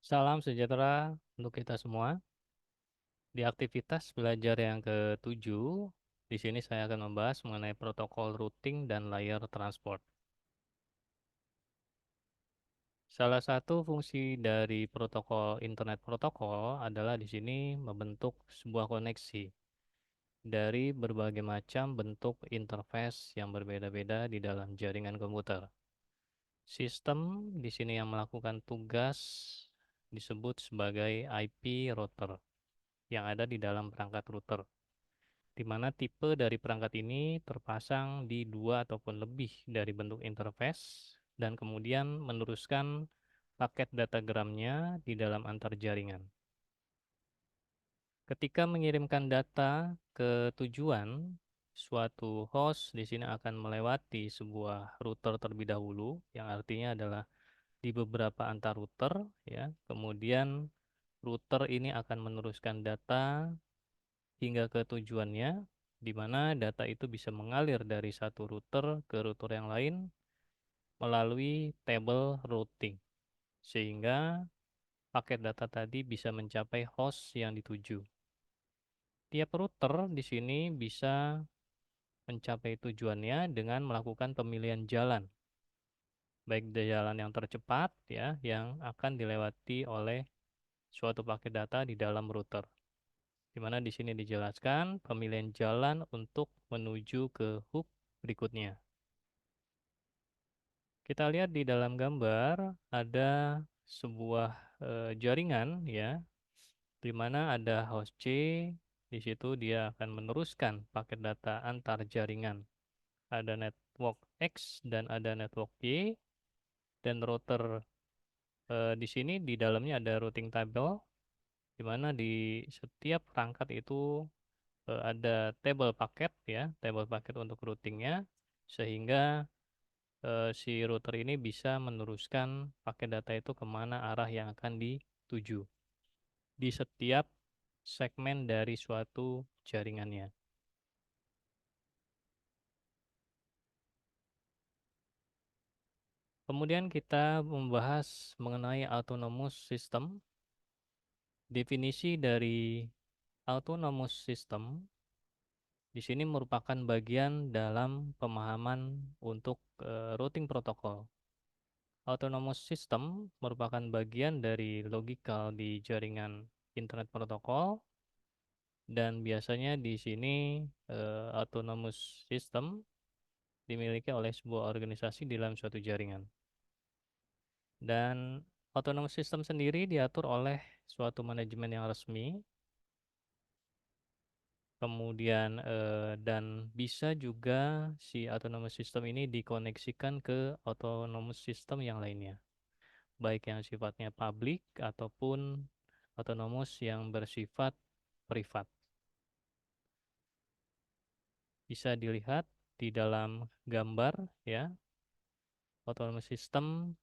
Salam sejahtera untuk kita semua. Di aktivitas belajar yang ke-7, di sini saya akan membahas mengenai protokol routing dan layer transport. Salah satu fungsi dari protokol internet protokol adalah di sini membentuk sebuah koneksi dari berbagai macam bentuk interface yang berbeda-beda di dalam jaringan komputer. Sistem di sini yang melakukan tugas disebut sebagai IP router yang ada di dalam perangkat router, di mana tipe dari perangkat ini terpasang di dua ataupun lebih dari bentuk interface dan kemudian meneruskan paket datagramnya di dalam antar jaringan. Ketika mengirimkan data ke tujuan, suatu host di sini akan melewati sebuah router terlebih dahulu, yang artinya adalah di beberapa antar router, ya. Kemudian router ini akan meneruskan data hingga ke tujuannya, di mana data itu bisa mengalir dari satu router ke router yang lain melalui table routing, sehingga paket data tadi bisa mencapai host yang dituju. Tiap router di sini bisa mencapai tujuannya dengan melakukan pemilihan jalan, baik jalan yang tercepat ya, yang akan dilewati oleh suatu paket data di dalam router. Di mana di sini dijelaskan pemilihan jalan untuk menuju ke hub berikutnya. Kita lihat di dalam gambar ada sebuah jaringan ya, di mana ada host C, di situ dia akan meneruskan paket data antar jaringan. Ada network X dan ada network Y, dan router di sini di dalamnya ada routing table, di mana di setiap perangkat itu ada table paket ya, table paket untuk routingnya, sehingga si router ini bisa meneruskan paket data itu kemana arah yang akan dituju di setiap segmen dari suatu jaringannya. Kemudian kita membahas mengenai autonomous system. Definisi dari autonomous system di sini merupakan bagian dalam pemahaman untuk routing protokol. Autonomous system merupakan bagian dari logikal di jaringan internet protokol, dan biasanya di sini autonomous system dimiliki oleh sebuah organisasi di dalam suatu jaringan. Dan autonomous system sendiri diatur oleh suatu manajemen yang resmi, kemudian dan bisa juga si autonomous system ini dikoneksikan ke autonomous system yang lainnya, baik yang sifatnya publik ataupun autonomous yang bersifat privat. Bisa dilihat di dalam gambar ya, autonomous system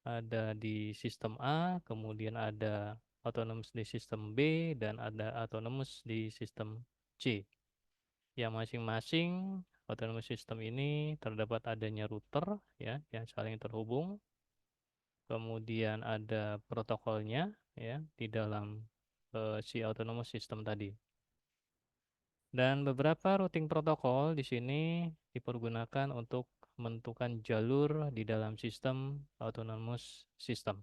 ada di sistem A, kemudian ada autonomous di sistem B, dan ada autonomous di sistem C. Yang masing-masing autonomous system ini terdapat adanya router ya yang saling terhubung, kemudian ada protokolnya ya di dalam si autonomous system tadi. Dan beberapa routing protokol di sini dipergunakan untuk menentukan jalur di dalam sistem autonomous system,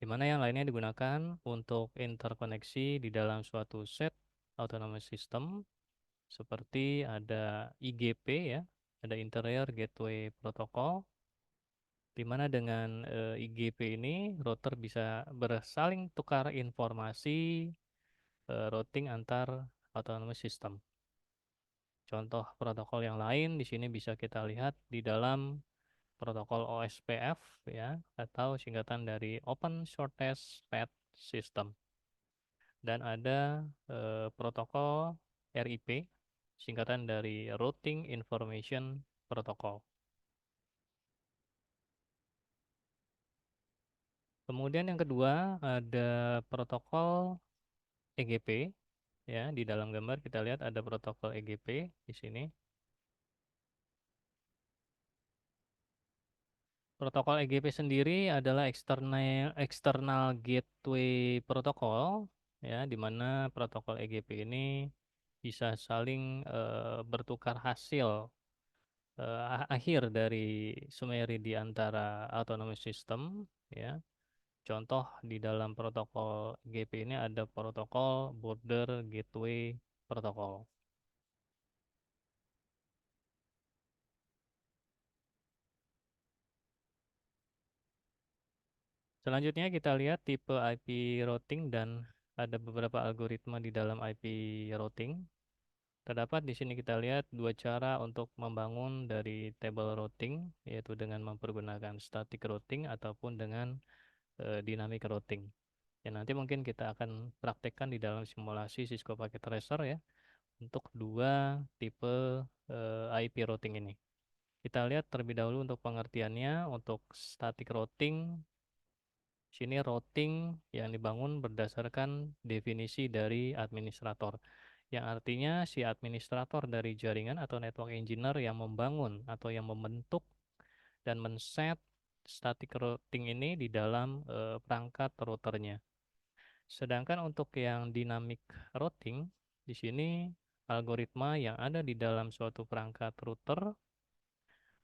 di mana yang lainnya digunakan untuk interkoneksi di dalam suatu set autonomous system, seperti ada IGP ya, ada Interior Gateway Protocol, di mana dengan IGP ini router bisa bersaling tukar informasi routing antar autonomous system. Contoh protokol yang lain di sini bisa kita lihat di dalam protokol OSPF ya, atau singkatan dari Open Shortest Path System. Dan ada protokol RIP, singkatan dari Routing Information Protocol. Kemudian yang kedua ada protokol EGP ya, di dalam gambar kita lihat ada protokol EGP di sini. Protokol EGP sendiri adalah external gateway protokol, ya, di mana protokol EGP ini bisa saling bertukar hasil akhir dari summary di antara autonomous system, ya. Contoh di dalam protokol EGP ini ada protokol Border Gateway Protocol. Selanjutnya kita lihat tipe IP routing dan ada beberapa algoritma di dalam IP routing. Terdapat di sini kita lihat dua cara untuk membangun dari table routing, yaitu dengan mempergunakan static routing ataupun dengan dynamic routing. Ya, nanti mungkin kita akan praktekkan di dalam simulasi Cisco Packet Tracer ya, untuk dua tipe IP routing ini. Kita lihat terlebih dahulu untuk pengertiannya. Untuk static routing, sini routing yang dibangun berdasarkan definisi dari administrator, yang artinya si administrator dari jaringan atau network engineer yang membangun atau yang membentuk dan men-set static routing ini di dalam perangkat routernya. Sedangkan untuk yang dynamic routing, di sini algoritma yang ada di dalam suatu perangkat router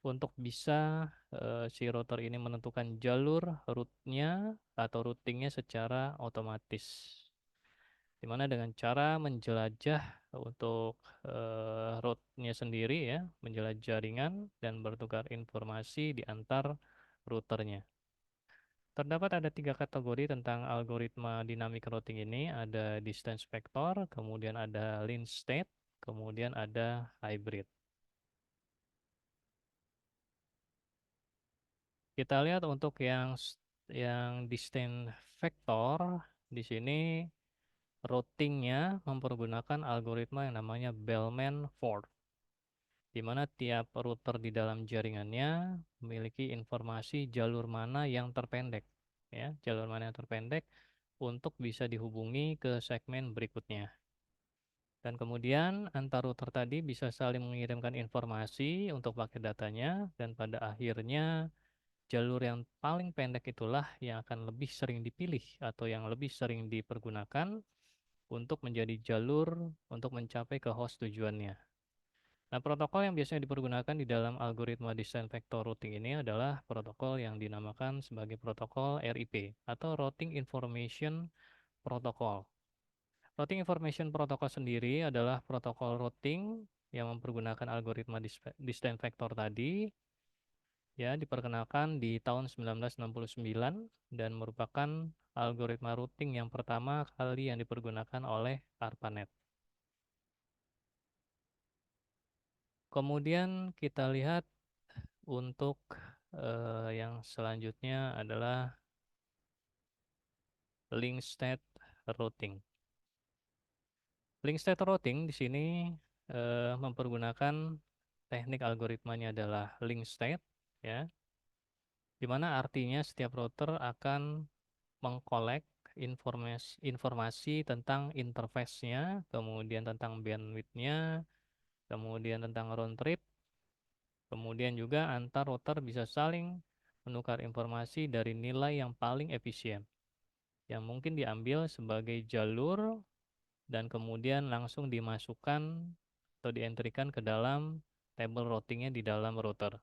untuk bisa si router ini menentukan jalur route-nya atau routingnya secara otomatis. Dimana dengan cara menjelajah untuk route-nya sendiri ya, menjelajah jaringan dan bertukar informasi di antar routernya. Terdapat ada tiga kategori tentang algoritma dynamic routing ini. Ada distance vector, kemudian ada lean state, kemudian ada hybrid. Kita lihat untuk yang distance vector di sini routingnya mempergunakan algoritma yang namanya Bellman-Ford, di mana tiap router di dalam jaringannya memiliki informasi jalur mana yang terpendek, ya, jalur mana yang terpendek untuk bisa dihubungi ke segmen berikutnya. Dan kemudian antar router tadi bisa saling mengirimkan informasi untuk paket datanya, dan pada akhirnya jalur yang paling pendek itulah yang akan lebih sering dipilih atau yang lebih sering dipergunakan untuk menjadi jalur untuk mencapai ke host tujuannya. Nah, protokol yang biasanya dipergunakan di dalam algoritma design vector routing ini adalah protokol yang dinamakan sebagai protokol RIP atau Routing Information Protocol. Routing Information Protocol sendiri adalah protokol routing yang mempergunakan algoritma design vector tadi, ya, diperkenalkan di tahun 1969 dan merupakan algoritma routing yang pertama kali yang dipergunakan oleh ARPANET. Kemudian kita lihat untuk yang selanjutnya adalah link state routing. Link state routing di sini mempergunakan teknik algoritmanya adalah link state, ya, di mana artinya setiap router akan mengkolek informasi tentang interface-nya, kemudian tentang bandwidth-nya, kemudian tentang round trip, kemudian juga antar router bisa saling menukar informasi dari nilai yang paling efisien, yang mungkin diambil sebagai jalur dan kemudian langsung dimasukkan atau dientrikan ke dalam table routingnya di dalam router.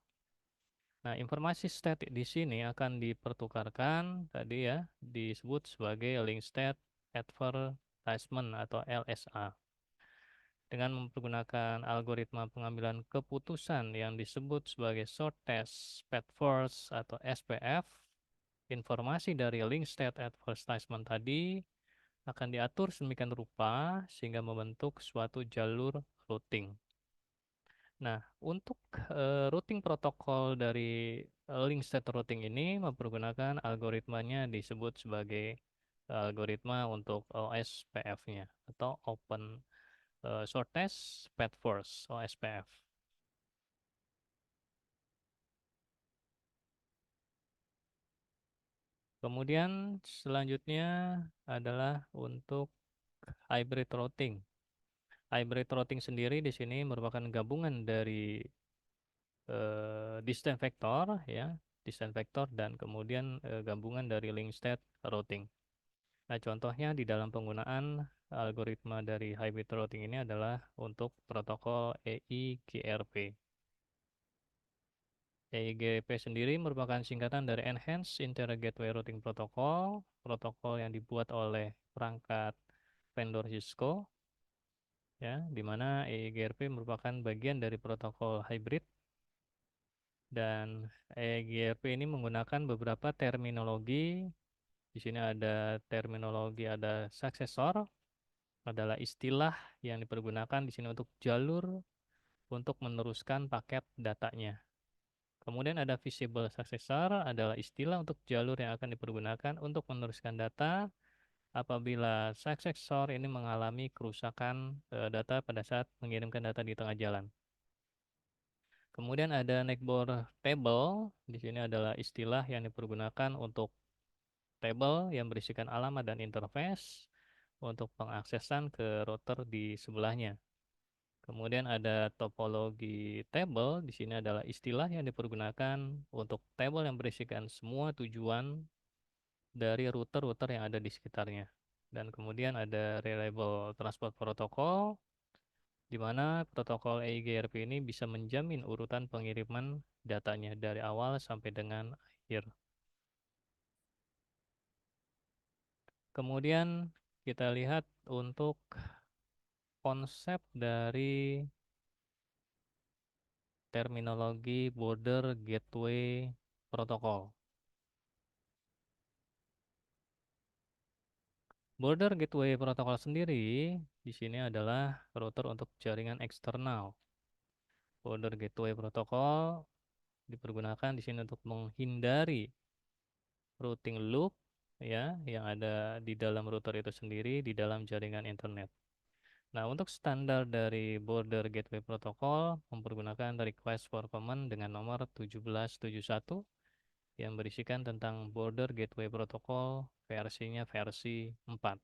Nah, informasi state di sini akan dipertukarkan tadi ya, disebut sebagai link state advertisement atau LSA. Dengan mempergunakan algoritma pengambilan keputusan yang disebut sebagai shortest path first atau SPF, informasi dari link state advertisement tadi akan diatur sedemikian rupa sehingga membentuk suatu jalur routing. Nah, untuk routing protokol dari link state routing ini mempergunakan algoritmanya disebut sebagai algoritma untuk OSPF-nya atau Open Shortest Path First, OSPF. Kemudian selanjutnya adalah untuk hybrid routing. Hybrid routing sendiri di sini merupakan gabungan dari distance vector, ya, distance vector, dan kemudian gabungan dari link state routing. Nah, contohnya di dalam penggunaan algoritma dari hybrid routing ini adalah untuk protokol EIGRP. EIGRP sendiri merupakan singkatan dari Enhanced Internet Gateway Routing Protocol, protokol yang dibuat oleh perangkat vendor Cisco, ya, di mana EIGRP merupakan bagian dari protokol hybrid, dan EIGRP ini menggunakan beberapa terminologi. Di sini ada terminologi, ada successor, adalah istilah yang dipergunakan di sini untuk jalur untuk meneruskan paket datanya. Kemudian ada visible successor, adalah istilah untuk jalur yang akan dipergunakan untuk meneruskan data apabila successor ini mengalami kerusakan data pada saat mengirimkan data di tengah jalan. Kemudian ada neckbore table, di sini adalah istilah yang dipergunakan untuk table yang berisikan alamat dan interface untuk pengaksesan ke router di sebelahnya. Kemudian ada topologi table, di sini adalah istilah yang dipergunakan untuk table yang berisikan semua tujuan dari router-router yang ada di sekitarnya. Dan kemudian ada reliable transport protocol, di mana protokol EIGRP ini bisa menjamin urutan pengiriman datanya dari awal sampai dengan akhir. Kemudian kita lihat untuk konsep dari terminologi Border Gateway Protocol. Border Gateway Protocol sendiri di sini adalah router untuk jaringan eksternal. Border Gateway Protocol dipergunakan di sini untuk menghindari routing loop, ya, yang ada di dalam router itu sendiri di dalam jaringan internet. Nah, untuk standar dari Border Gateway Protocol mempergunakan request for payment dengan nomor 1771 yang berisikan tentang Border Gateway Protocol, versinya versi 4.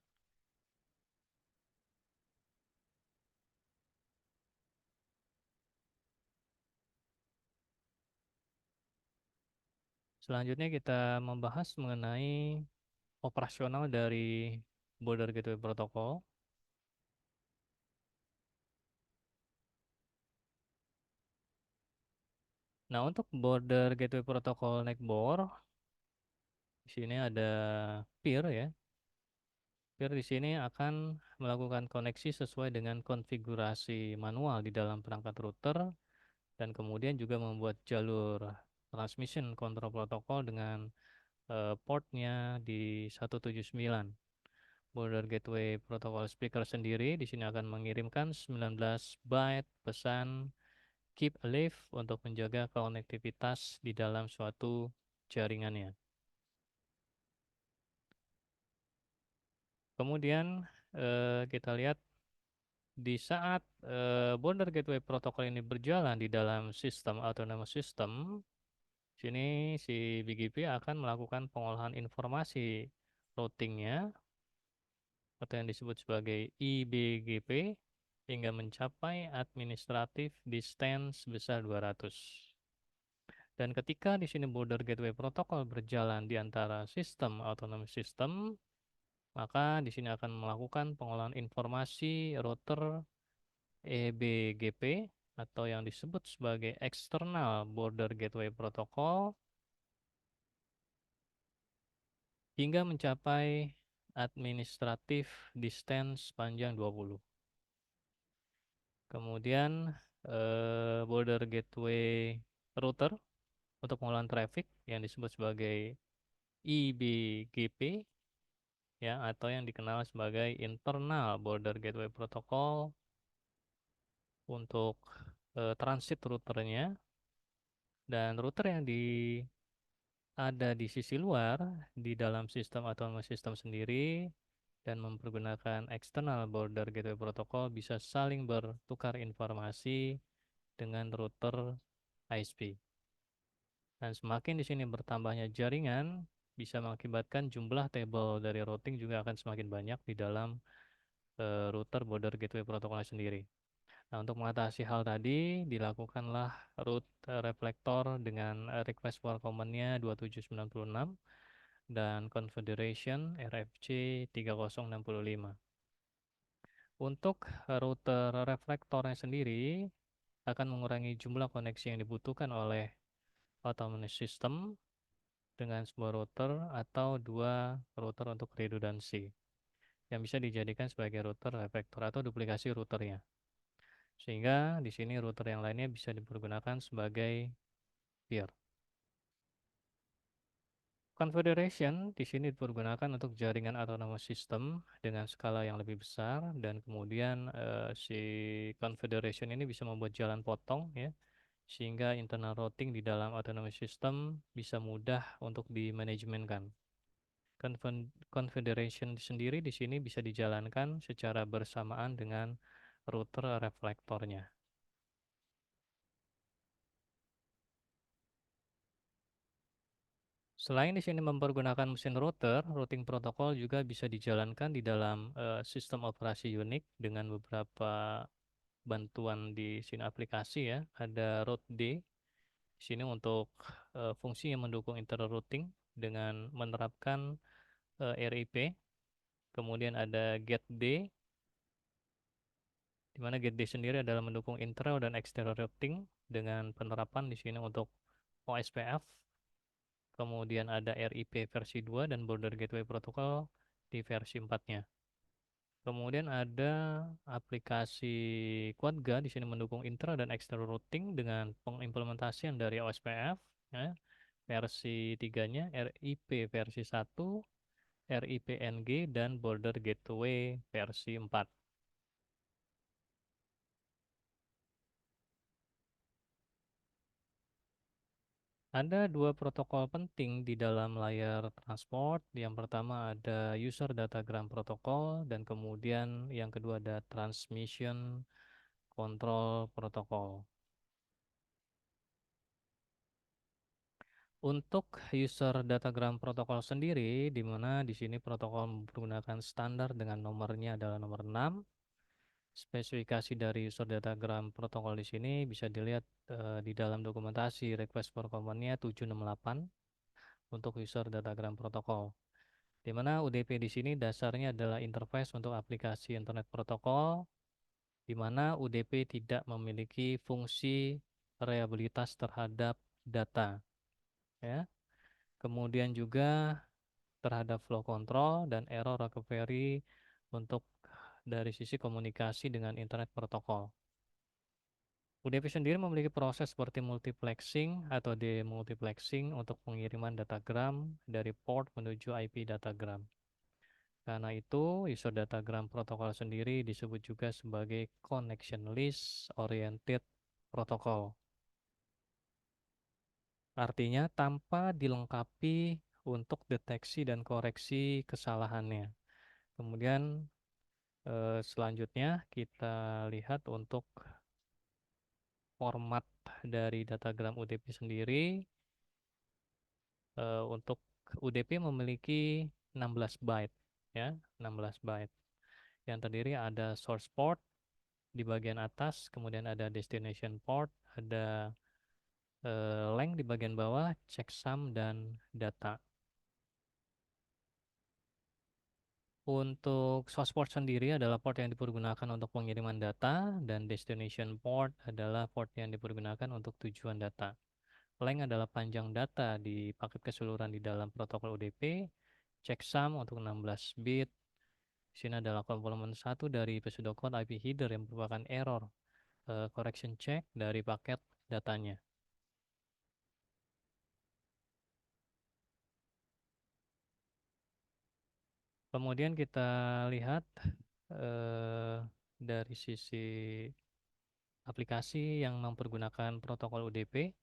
Selanjutnya kita membahas mengenai operasional dari Border Gateway Protocol. Nah, untuk Border Gateway Protocol Neckbore, di sini ada peer, ya. Peer di sini akan melakukan koneksi sesuai dengan konfigurasi manual di dalam perangkat router, dan kemudian juga membuat jalur transmission control protocol dengan portnya di 179. Border Gateway Protocol Speaker sendiri di sini akan mengirimkan 19 byte pesan keep alive untuk menjaga konektivitas di dalam suatu jaringannya. Kemudian kita lihat di saat Border Gateway Protocol ini berjalan di dalam sistem autonomous system, sini si BGP akan melakukan pengolahan informasi routingnya atau yang disebut sebagai IBGP hingga mencapai administrative distance sebesar 200. Dan ketika di sini border gateway protocol berjalan di antara sistem autonomous system, maka di sini akan melakukan pengolahan informasi router EBGP atau yang disebut sebagai external border gateway protocol hingga mencapai administrative distance panjang 20. Kemudian border gateway router untuk pengolahan traffic yang disebut sebagai IBGP, ya, atau yang dikenal sebagai internal border gateway protocol untuk transit routernya, dan router yang ada di sisi luar di dalam sistem autonomous system sendiri dan mempergunakan external border gateway protocol bisa saling bertukar informasi dengan router ISP. Dan semakin di sini bertambahnya jaringan, bisa mengakibatkan jumlah table dari routing juga akan semakin banyak di dalam router border gateway protokolnya sendiri. Nah, untuk mengatasi hal tadi, dilakukanlah root reflektor dengan request for command-nya 2796 dan confederation RFC 3065. Untuk router reflektornya sendiri akan mengurangi jumlah koneksi yang dibutuhkan oleh autonomous system dengan sebuah router atau dua router untuk redundancy yang bisa dijadikan sebagai router reflektor atau duplikasi routernya. Sehingga di sini router yang lainnya bisa dipergunakan sebagai peer. Confederation di sini dipergunakan untuk jaringan autonomous system dengan skala yang lebih besar dan kemudian si confederation ini bisa membuat jalan potong ya sehingga internal routing di dalam autonomous system bisa mudah untuk dimanajemenkan. Confederation sendiri di sini bisa dijalankan secara bersamaan dengan router reflektornya. Selain di sini mempergunakan mesin router, routing protokol juga bisa dijalankan di dalam sistem operasi Unix dengan beberapa bantuan di sini aplikasi ya. Ada rootd di sini untuk fungsi yang mendukung interrouting dengan menerapkan RIP. Kemudian ada getd, di mana getd sendiri adalah mendukung interior dan exterior routing dengan penerapan di sini untuk OSPF. Kemudian ada RIP versi 2 dan Border Gateway Protocol di versi 4-nya. Kemudian ada aplikasi Quadga di sini mendukung intra dan external routing dengan pengimplementasian dari OSPF ya, versi 3-nya, RIP versi 1, RIPNG dan Border Gateway versi 4. Ada dua protokol penting di dalam layar transport. Yang pertama ada User Datagram Protocol dan kemudian yang kedua ada Transmission Control Protocol. Untuk User Datagram Protocol sendiri, di mana di sini protokol menggunakan standar dengan nomornya adalah nomor 6. Spesifikasi dari User Datagram Protocol di sini bisa dilihat di dalam dokumentasi request for command-nya 768 untuk User Datagram Protocol. Di mana UDP di sini dasarnya adalah interface untuk aplikasi internet protokol, di mana UDP tidak memiliki fungsi reliabilitas terhadap data, ya. Kemudian juga terhadap flow control dan error recovery untuk dari sisi komunikasi dengan internet protokol. UDP sendiri memiliki proses seperti multiplexing atau demultiplexing untuk pengiriman datagram dari port menuju IP datagram. Karena itu, user datagram protokol sendiri disebut juga sebagai connectionless oriented protocol. Artinya tanpa dilengkapi untuk deteksi dan koreksi kesalahannya. Kemudian selanjutnya kita lihat untuk format dari datagram UDP sendiri. Untuk UDP memiliki 16 byte ya, 16 byte. Yang terdiri ada source port di bagian atas, kemudian ada destination port, ada length di bagian bawah, checksum dan data. Untuk source port sendiri adalah port yang dipergunakan untuk pengiriman data dan destination port adalah port yang dipergunakan untuk tujuan data. Length adalah panjang data di paket keseluruhan di dalam protokol UDP. Checksum untuk 16 bit. Di sini adalah komplement satu dari pseudocode IP header yang merupakan error correction check dari paket datanya. Kemudian kita lihat eh, dari sisi aplikasi yang mempergunakan protokol UDP.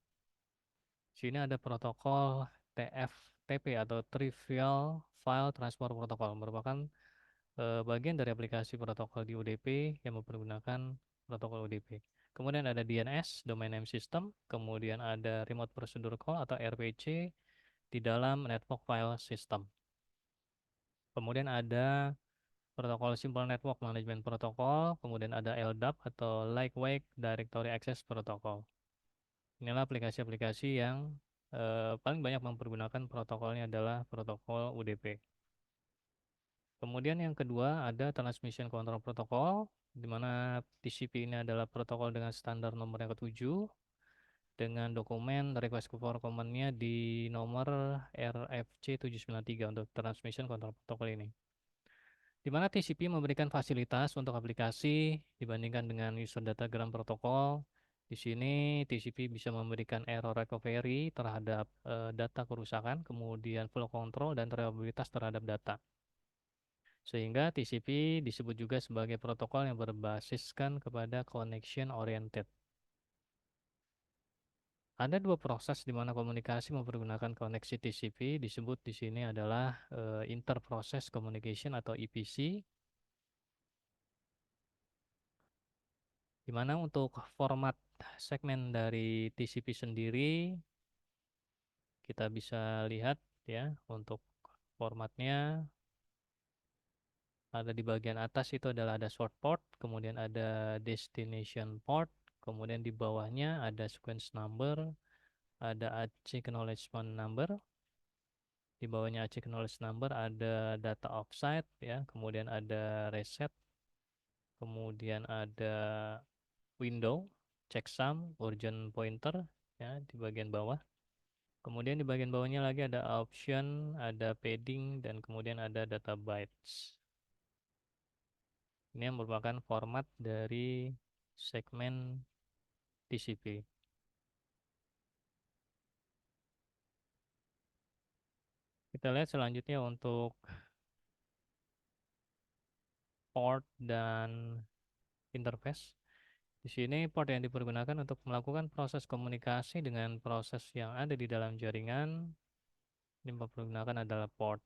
Sini ada protokol TFTP atau Trivial File Transfer Protocol, merupakan bagian dari aplikasi protokol di UDP yang mempergunakan protokol UDP. Kemudian ada DNS, Domain Name System, kemudian ada Remote Procedure Call atau RPC di dalam Network File System. Kemudian ada Protokol Simple Network Management Protocol, kemudian ada LDAP atau Lightweight Directory Access Protocol. Inilah aplikasi-aplikasi yang paling banyak mempergunakan protokolnya adalah protokol UDP. Kemudian yang kedua ada Transmission Control Protocol, di mana TCP ini adalah protokol dengan standar nomor yang ketujuh, dengan dokumen request for command-nya di nomor RFC 793 untuk Transmission Control Protocol ini. Di mana TCP memberikan fasilitas untuk aplikasi dibandingkan dengan user datagram protokol. Di sini TCP bisa memberikan error recovery terhadap data kerusakan, kemudian flow control dan reliabilitas terhadap data. Sehingga TCP disebut juga sebagai protokol yang berbasiskan kepada connection oriented. Ada dua proses di mana komunikasi mempergunakan koneksi TCP, disebut di sini adalah interprocess communication atau IPC, di mana untuk format segmen dari TCP sendiri kita bisa lihat ya, untuk formatnya ada di bagian atas itu adalah ada source port, kemudian ada destination port, kemudian di bawahnya ada sequence number, ada AC acknowledgement number, di bawahnya AC acknowledgement number ada data offsite ya, kemudian ada reset, kemudian ada window, checksum, urgent pointer ya di bagian bawah. Kemudian di bagian bawahnya lagi ada option, ada padding, dan kemudian ada data bytes. Ini yang merupakan format dari segmen TCP. Kita lihat selanjutnya untuk port dan interface. Di sini port yang dipergunakan untuk melakukan proses komunikasi dengan proses yang ada di dalam jaringan. Ini mempergunakan adalah port.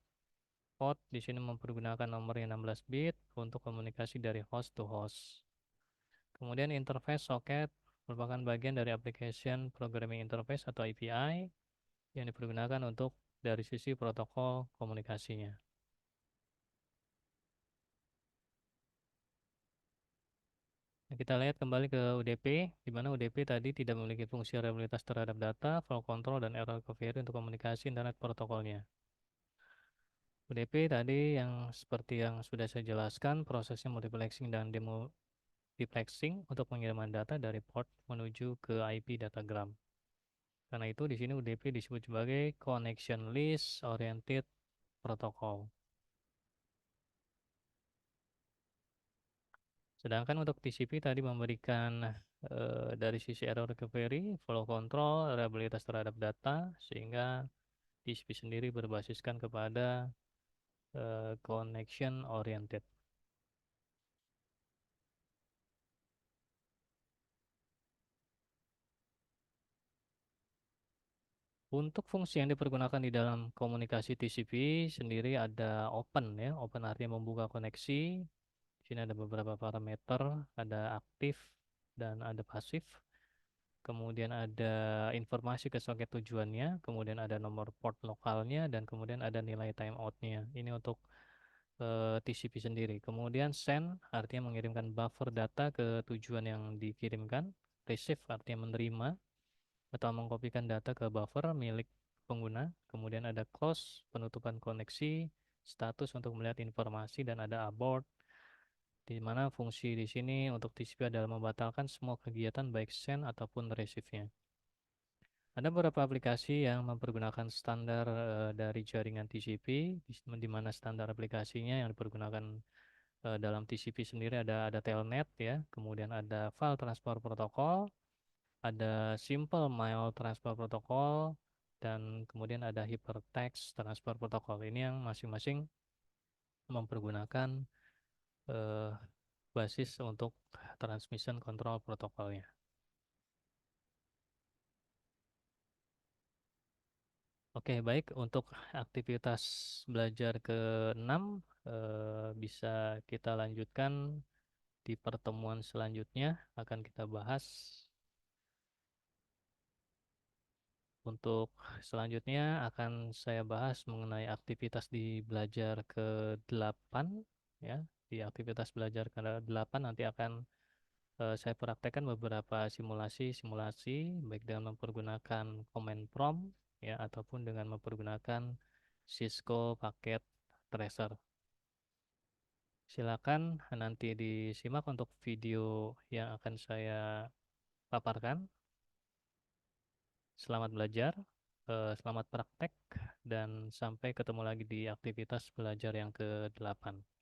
Port di sini mempergunakan nomor yang 16 bit untuk komunikasi dari host to host. Kemudian interface socket merupakan bagian dari application programming interface atau API yang dipergunakan untuk dari sisi protokol komunikasinya. Nah, kita lihat kembali ke UDP, di mana UDP tadi tidak memiliki fungsi reliabilitas terhadap data, flow control, dan error recovery untuk komunikasi internet protokolnya. UDP tadi yang seperti yang sudah saya jelaskan, prosesnya multiplexing dan demultiplexing untuk pengiriman data dari port menuju ke IP datagram. Karena itu di sini UDP disebut sebagai Connection List Oriented Protocol. Sedangkan untuk TCP tadi memberikan dari sisi error recovery, flow control, reliabilitas terhadap data, sehingga TCP sendiri berbasiskan kepada connection oriented. Untuk fungsi yang dipergunakan di dalam komunikasi TCP sendiri ada open ya, open artinya membuka koneksi. Di sini ada beberapa parameter, ada aktif dan ada pasif. Kemudian ada informasi ke soket tujuannya, kemudian ada nomor port lokalnya, dan kemudian ada nilai timeoutnya. Ini untuk TCP sendiri. Kemudian send artinya mengirimkan buffer data ke tujuan yang dikirimkan. Receive artinya menerima atau mengkopikan data ke buffer milik pengguna. Kemudian ada close, penutupan koneksi, status untuk melihat informasi, dan ada abort, di mana fungsi di sini untuk TCP adalah membatalkan semua kegiatan baik send ataupun receive-nya. Ada beberapa aplikasi yang mempergunakan standar dari jaringan TCP, di mana standar aplikasinya yang dipergunakan dalam TCP sendiri ada Telnet ya, kemudian ada File Transfer Protocol, ada Simple Mail Transfer Protocol, dan kemudian ada Hypertext Transfer Protocol. Ini yang masing-masing mempergunakan eh, basis untuk transmission control protokolnya. Oke, baik. Untuk aktivitas belajar ke-6 bisa kita lanjutkan di pertemuan selanjutnya. Akan kita bahas untuk selanjutnya akan saya bahas mengenai aktivitas di belajar ke-8 ya. Di aktivitas belajar ke-8 nanti akan saya praktekkan beberapa simulasi-simulasi baik dengan mempergunakan command prompt ya ataupun dengan mempergunakan Cisco paket tracer. Silakan nanti disimak untuk video yang akan saya paparkan. Selamat belajar, selamat praktek, dan sampai ketemu lagi di aktivitas belajar yang ke-8.